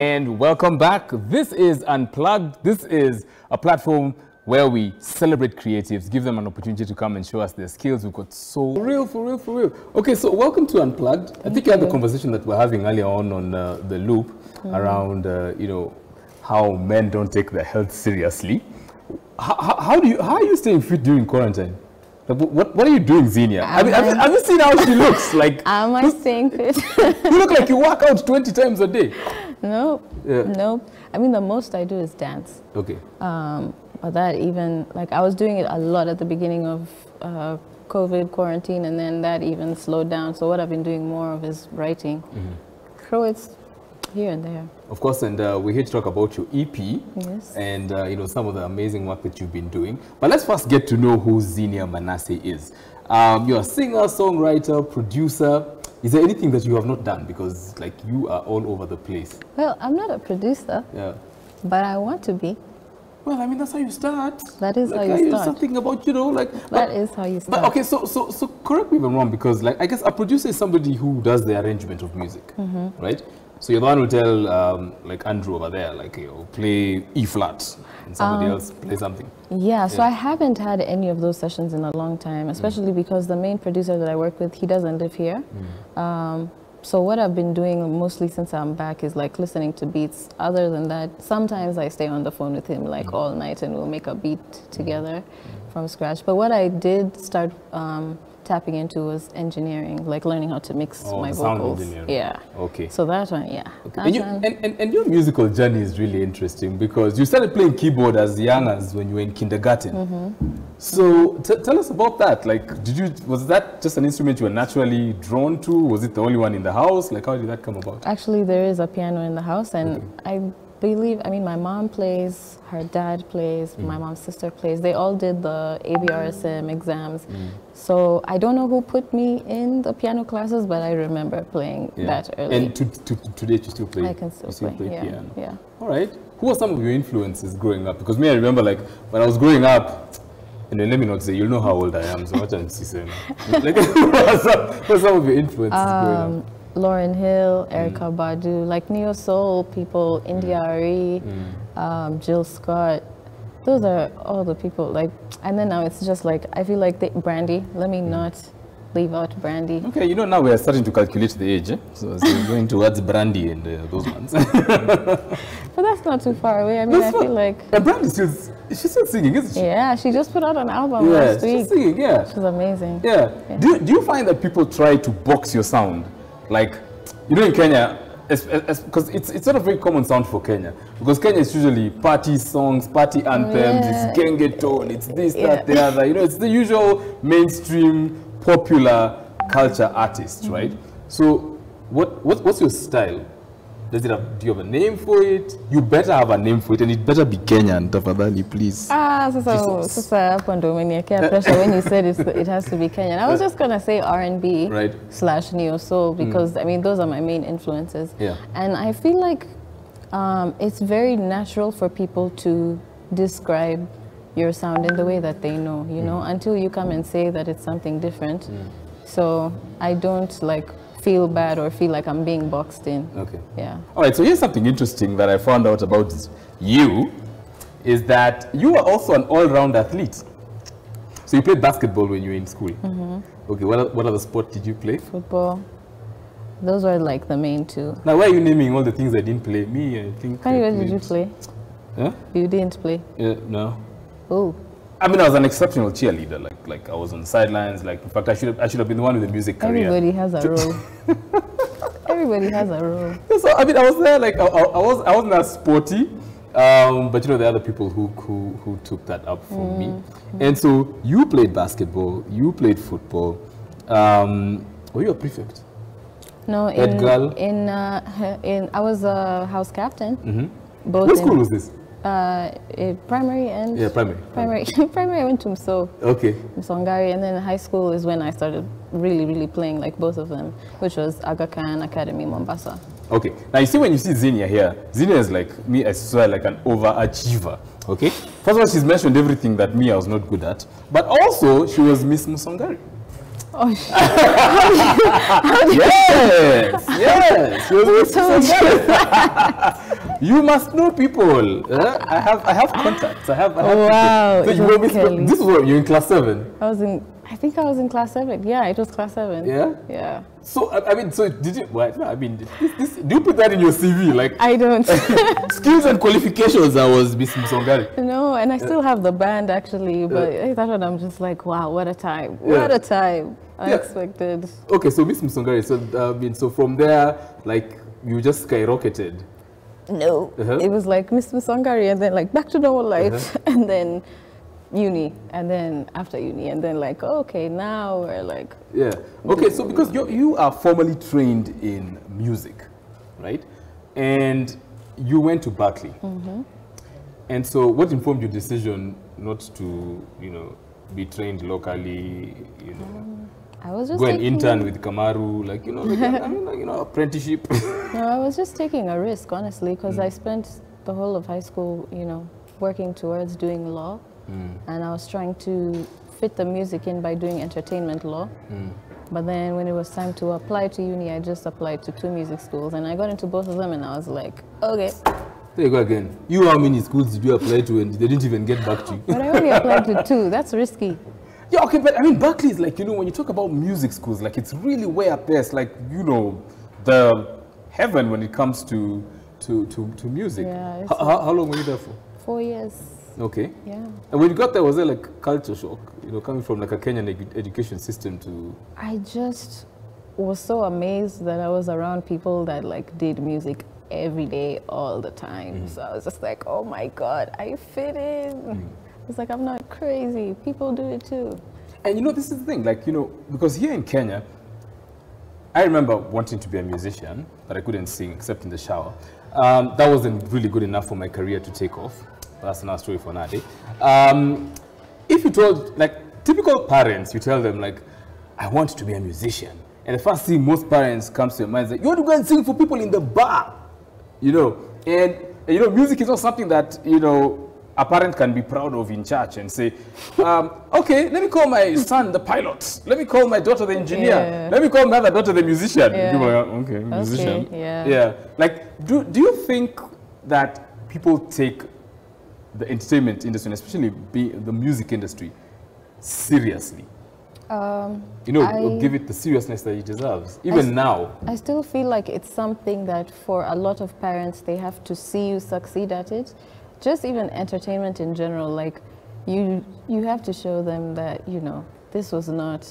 And welcome back. This is Unplugged. This is a platform where we celebrate creatives, give them an opportunity to come and show us their skills. We've got so for real. Okay, so welcome to Unplugged. I think you had the conversation that we're having earlier on the loop around, how men don't take their health seriously. How are you staying fit during quarantine? Like, what are you doing, Xenia? Have you seen how she looks? Like, am I staying fit? You look like you work out 20 times a day. No, no. I mean, the most I do is dance. Okay. But that even, like, I was doing it a lot at the beginning of COVID quarantine, and then that even slowed down. So what I've been doing more of is writing. So it's here and there. Of course, and we're here to talk about your EP. Yes. And, some of the amazing work that you've been doing. But let's first get to know who Xenia Manasseh is. You're a singer, songwriter, producer. Is there anything that you have not done? Because, like, you are all over the place. Well, I'm not a producer. Yeah. But I want to be. Well, I mean, that's how you start. That is how you start. Something about, That is how you start. But, okay, so correct me if I'm wrong, because, like, I guess a producer is somebody who does the arrangement of music, right? So you're the one who tell, like, Andrew over there, like, play E flat, and somebody else play something. Yeah, so I haven't had any of those sessions in a long time, especially because the main producer that I work with, he doesn't live here. So what I've been doing mostly since I'm back is like listening to beats. Other than that, sometimes I stay on the phone with him like all night and we'll make a beat together from scratch. But what I did start tapping into was engineering, like learning how to mix my vocals. Sound engineering. Yeah. Okay. So that one, yeah. Okay. And your musical journey is really interesting because you started playing keyboard as young as when you were in kindergarten. So tell us about that. Like, was that just an instrument you were naturally drawn to? Was it the only one in the house? Like, how did that come about? Actually, there is a piano in the house, and I believe, my mom plays, her dad plays, my mom's sister plays. They all did the ABRSM exams. So I don't know who put me in the piano classes, but I remember playing that early. And to date, you still play? I can still play piano. Yeah. All right. Who are some of your influences growing up? Because me, I remember, like, when I was growing up, and then let me not say, you'll know how old I am, so much I'm saying. Like, who are some of your influences growing up? Lauryn Hill, Erykah Badu, like neo soul people, India Arie, Jill Scott. Those are all the people. Like, and then now it's just like I feel like Brandy. Let me not leave out Brandy. Okay, now we are starting to calculate the age. So we're going towards Brandy and those ones. But that's not too far away. I mean, I feel like. And Brandy she's still singing, isn't she? Yeah, she just put out an album last week. She's singing. Yeah, she's amazing. Yeah. Do you find that people try to box your sound? Like, in Kenya, because it's not a very common sound for Kenya. Because Kenya is usually party songs, party anthems, it's gengeton, it's this, that, the other. It's the usual mainstream, popular culture artist, right? So, what's your style? Do you have a name for it? You better have a name for it, and it better be Kenyan, tafadhali, please. Sasa hapo ndo umeniwekea pressure when you said it has to be Kenyan. I was just gonna say R&B / neo soul because those are my main influences. Yeah. And I feel like it's very natural for people to describe your sound in the way that they know, until you come and say that it's something different. So I don't feel bad or feel like I'm being boxed in. Okay. Yeah. All right, so here's something interesting that I found out about you, is that you are also an all-round athlete. So you played basketball when you were in school. Okay, what other sport did you play? Football. Those were like the main two. Now, why are you naming all the things I didn't play? Me, I think. Where did you play? Huh? You didn't play? No. Oh. I was an exceptional cheerleader. Like I was on the sidelines. Like, in fact, I should have been the one with the music career. Everybody has a role. Everybody has a role. So I was there. Like I wasn't as sporty, but there are other people who took that up for me. And so you played basketball. You played football. Were you a prefect? No, I was a house captain. What school was this? Primary and primary. Primary I went to Mso. Okay. Msongari, and then high school is when I started really playing like both of them, which was Aga Khan Academy, Mombasa. Okay. Now you see when you see Xenia here, Xenia is like me. I swear, like an overachiever. Okay. First of all, she's mentioned everything that I was not good at, but also she was Miss Msongari. Oh, Yes, yes. Who told you that? You must know people. I have contacts. I have Wow. people. So you were Miss, this is what you're in class 7. I think I was in class 7. Yeah, it was class 7. Yeah? Yeah. So, I mean, so did you, well, no, I mean, do you put that in your CV? Like, I don't. skills and qualifications, I was Miss Msongari. No, and I still have the band actually, but that one I'm just like, wow, what a time. What a time. Unexpected. Okay, so Miss Msongari, so, I mean, so from there, like, you just skyrocketed. No. It was like Miss Msongari and then like back to normal life and then uni and then after uni and then like, okay, now we're like. Yeah. Okay, so because you are formally trained in music, right? And you went to Berkeley. And so what informed your decision not to, you know, be trained locally, you know? I was just go and intern with Kamaru, like, you know, like, I mean, like, you know, apprenticeship. No, I was just taking a risk, honestly, because I spent the whole of high school, you know, working towards doing law. And I was trying to fit the music in by doing entertainment law. But then when it was time to apply to uni, I just applied to 2 music schools. And I got into both of them and I was like, okay. There you go again. You, how many schools did you apply to and they didn't even get back to you? But I only applied to 2. That's risky. Yeah, okay, but I mean, Berkeley is like, you know, when you talk about music schools, like it's really way up there. It's like, you know, the heaven when it comes to music. Yeah, how long were you there for? 4 years. Okay. Yeah. And when you got there, was there like culture shock, you know, coming from like a Kenyan education system to... I just was so amazed that I was around people that like did music every day, all the time. So I was just like, oh my God, I fit in. It's like, I'm not crazy. People do it too. And you know, this is the thing, like, you know, because here in Kenya, I remember wanting to be a musician, but I couldn't sing except in the shower. That wasn't really good enough for my career to take off. That's another story for another day. If you told, like, typical parents, you tell them, like, I want to be a musician. And the first thing most parents comes to your mind is like, you want to go and sing for people in the bar, you know. And you know, music is not something that, you know, a parent can be proud of in church and say, okay, let me call my son the pilot. Let me call my daughter the engineer. Yeah. Let me call my other daughter the musician. Yeah. People are like, okay, musician. Okay, yeah. Yeah. Like, do you think that people take the entertainment industry, and especially the music industry, seriously? You know, give it the seriousness that it deserves, even now. I still feel like it's something that for a lot of parents, they have to see you succeed at it. Just even entertainment in general, like you have to show them that, you know, this was not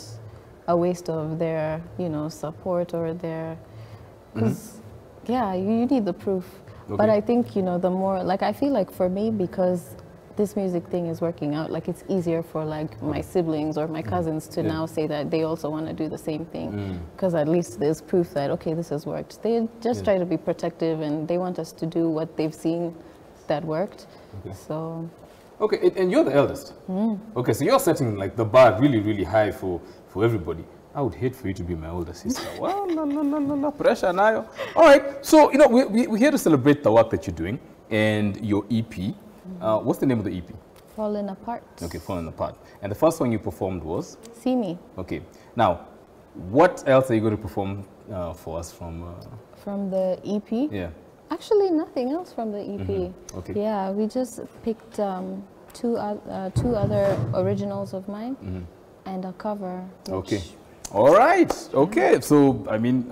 a waste of their, you know, support or their, because yeah, you need the proof. Okay. But I think, you know, the more, like, I feel like for me, because this music thing is working out, like it's easier for like my siblings or my cousins to now say that they also want to do the same thing, because at least there's proof that, okay, this has worked. They just try to be protective and they want us to do what they've seen that worked. Okay. So okay, and you're the eldest. Okay, so you're setting like the bar really, really high for everybody. I would hate for you to be my older sister. Well, no, pressure now. All right, so you know, we're here to celebrate the work that you're doing and your EP. What's the name of the EP? Fallin Apart. Okay, Fallin Apart. And the first song you performed was? See Me. Okay, now what else are you going to perform for us from the EP? Yeah. Actually, nothing else from the EP. Okay. Yeah, we just picked two other originals of mine and a cover. Okay. All right. Okay. So, I mean,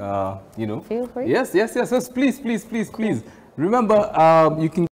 you know. Feel free. Yes. Please. Remember, you can